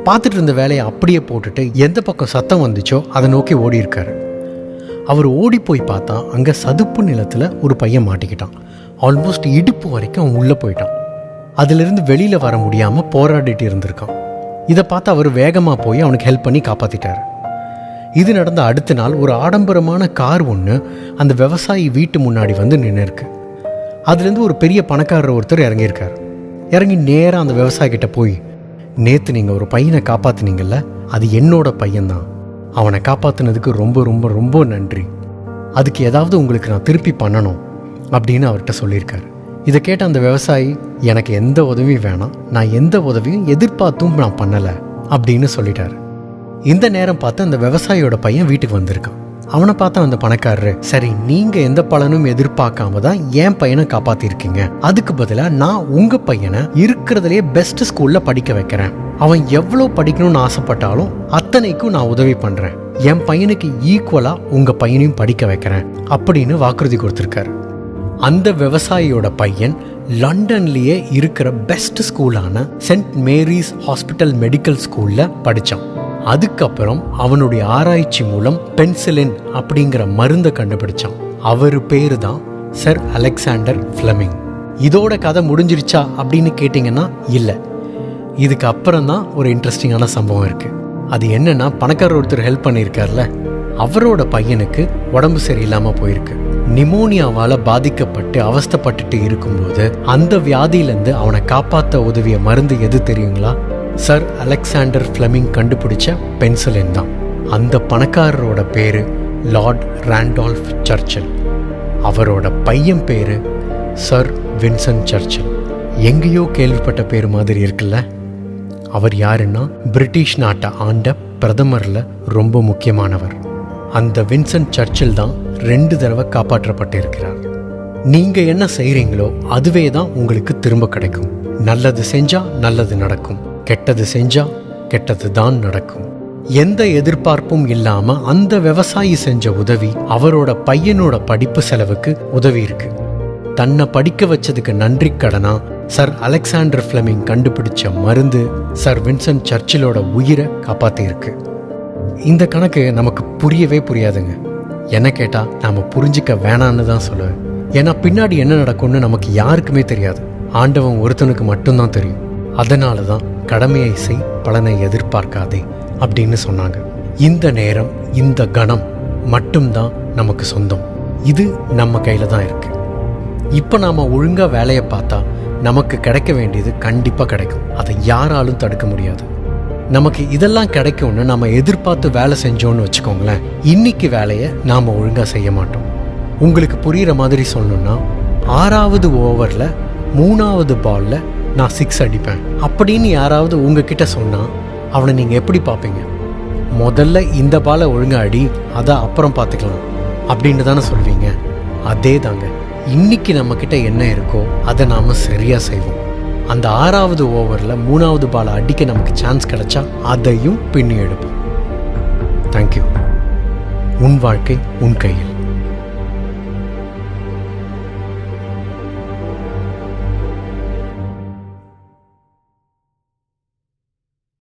பார்த்துட்டு இருந்த வேலையை அப்படியே போட்டுட்டு எந்த பக்கம் சத்தம் வந்துச்சோ அதை நோக்கி ஓடி இருக்காரு. அவர் ஓடி போய் பார்த்தா அங்கே சதுப்பு நிலத்தில் ஒரு பையன் மாட்டிக்கிட்டான். ஆல்மோஸ்ட் இடுப்பு வரைக்கும் அவன் உள்ளே போயிட்டான். அதிலிருந்து வெளியில் வர முடியாமல் போராடிட்டு இருந்திருக்கான். இதை பார்த்து அவர் வேகமாக போய் அவனுக்கு ஹெல்ப் பண்ணி காப்பாற்றிட்டார். இது நடந்த அடுத்த நாள் ஒரு ஆடம்பரமான கார் ஒன்று அந்த விவசாயி வீட்டு முன்னாடி வந்து நின்று இருக்கு. அதுலேருந்து ஒரு பெரிய பணக்காரர் ஒருத்தர் இறங்கியிருக்கார். இறங்கி நேராக அந்த விவசாயிக்கிட்ட போய், நேற்று நீங்கள் ஒரு பையனை காப்பாற்றினீங்கல்ல, அது என்னோட பையன்தான். அவனை காப்பாற்றினதுக்கு ரொம்ப ரொம்ப ரொம்ப நன்றி. அதுக்கு ஏதாவது உங்களுக்கு நான் திருப்பி பண்ணணும் அப்படின்னு அவர்கிட்ட சொல்லியிருக்காரு. இதை கேட்ட அந்த விவசாயி, எனக்கு எந்த உதவியும் வேணாம், நான் எந்த உதவியும் எதிர்பார்த்தும் நான் பண்ணலை அப்படின்னு சொல்லிட்டாரு. இந்த நேரம் பார்த்து அந்த விவசாயியோட பையன் வீட்டுக்கு வந்திருக்கான். அவனை பார்த்தா அந்த பணக்காரரு, சரி நீங்கள் எந்த பலனும் எதிர்பார்க்காம தான் என் பையனை காப்பாற்றிருக்கீங்க, அதுக்கு பதிலாக நான் உங்கள் பையனை இருக்கிறதுலே பெஸ்ட் ஸ்கூலில் படிக்க வைக்கிறேன். அவன் எவ்வளோ படிக்கணும்னு ஆசைப்பட்டாலும் அத்தனைக்கும் நான் உதவி பண்ணுறேன். என் பையனுக்கு ஈக்குவலாக உங்கள் பையனையும் படிக்க வைக்கிறேன் அப்படின்னு வாக்குறுதி கொடுத்துருக்காரு. அந்த விவசாயியோட பையன் லண்டன்லேயே இருக்கிற பெஸ்ட் ஸ்கூலான சென்ட் மேரிஸ் ஹாஸ்பிட்டல் மெடிக்கல் ஸ்கூலில் படித்தான். அதுக்கப்புறம் அவனுடைய ஆராய்ச்சி மூலம் பென்சிலின் அப்படிங்கிற மருந்தை கண்டுபிடிச்சான். அவர் பேரு தான் சர் அலெக்சாண்டர் ஃப்ளெமிங். இதோட கதை முடிஞ்சிருச்சா அப்படின்னு கேட்டிங்கன்னா இல்லை. இதுக்கு அப்புறம் தான் ஒரு இன்ட்ரெஸ்டிங்கான சம்பவம் இருக்குது. அது என்னன்னா, பணக்காரர் ஒருத்தர் ஹெல்ப் பண்ணியிருக்கார்ல, அவரோட பையனுக்கு உடம்பு சரியில்லாமல் போயிருக்கு. நிமோனியாவால் பாதிக்கப்பட்டு அவஸ்தைப்பட்டுட்டு இருக்கும்போது அந்த வியாதியிலேருந்து அவனை காப்பாற்ற உதவிய மருந்து எது தெரியுங்களா? சர் அலெக்சாண்டர் ஃப்ளெமிங் கண்டுபிடிச்ச பென்சிலின் தான். அந்த பணக்காரரோட பேரு லார்ட் ராண்டோல்ஃப் சர்ச்சில். அவரோட பையன் பேரு சர் வின்சென்ட் சர்ச்சில். எங்கேயோ கேள்விப்பட்ட பேர் மாதிரி இருக்குல்ல? அவர் யாருன்னா, பிரிட்டிஷ் நாட்டை ஆண்ட பிரதமரில் ரொம்ப முக்கியமானவர். அந்த வின்சென்ட் சர்ச்சில் தான் 2 தடவை காப்பாற்றப்பட்டு இருக்கிறார். நீங்கள் என்ன செய்கிறீங்களோ அதுவே தான் உங்களுக்கு திரும்ப கிடைக்கும். நல்லது செஞ்சால் நல்லது நடக்கும், கெட்டது செஞ்சால் கெட்டது தான் நடக்கும். எந்த எதிர்பார்ப்பும் இல்லாமல் அந்த விவசாயி செஞ்ச உதவி அவரோட பையனோட படிப்பு செலவுக்கு உதவி இருக்கு. தன்னை படிக்க வச்சதுக்கு நன்றி கடனா சர் அலெக்சாண்டர் ஃப்ளெமிங் கண்டுபிடிச்ச மருந்து சர் வின்சென்ட் சர்ச்சிலோட உயிரை காப்பாற்றிருக்கு. இந்த கணக்கு நமக்கு புரியவே புரியாதுங்க. என்ன கேட்டால் நாம் புரிஞ்சிக்க வேணான்னு தான் சொல்லுவேன். ஏன்னா பின்னாடி என்ன நடக்கும்னு நமக்கு யாருக்குமே தெரியாது. ஆண்டவன் ஒருத்தனுக்கு மட்டும்தான் தெரியும். அதனால தான் கடமையை செய், பலனை எதிர்பார்க்காதே அப்படின்னு சொன்னாங்க. இந்த நேரம், இந்த கணம் மட்டும்தான் நமக்கு சொந்தம். இது நம்ம கையில் தான் இருக்கு. இப்போ நாம் ஒழுங்காக வேலையை பார்த்தா நமக்கு கிடைக்க வேண்டியது கண்டிப்பாக கிடைக்கும். அதை யாராலும் தடுக்க முடியாது. நமக்கு இதெல்லாம் கிடைக்கும்னு நம்ம எதிர்பார்த்து வேலை செஞ்சோன்னு வச்சுக்கோங்களேன், இன்னைக்கு வேலையை நாம் ஒழுங்காக செய்ய மாட்டோம். உங்களுக்கு புரிகிற மாதிரி சொல்லணும்னா, 6வது ஓவரில் 3வது பாலில் நான் 6 அடிப்பேன் அப்படின்னு யாராவது உங்ககிட்ட சொன்னால் அவனை நீங்கள் எப்படி பார்ப்பீங்க? முதல்ல இந்த பாலை ஒழுங்காக அடி, அதை அப்புறம் பார்த்துக்கலாம் அப்படின்னு தானே சொல்வீங்க. அதே தாங்க, இன்னைக்கு நம்மக்கிட்ட என்ன இருக்கோ அதை நாம் சரியாக செய்வோம். அந்த 6வது ஓவரில் 3வது பாலை அடிக்க நமக்கு சான்ஸ் கிடைச்சா அதையும் பின்னி எடுப்போம். தேங்க்யூ. உன் வாழ்க்கை உன் கையில்.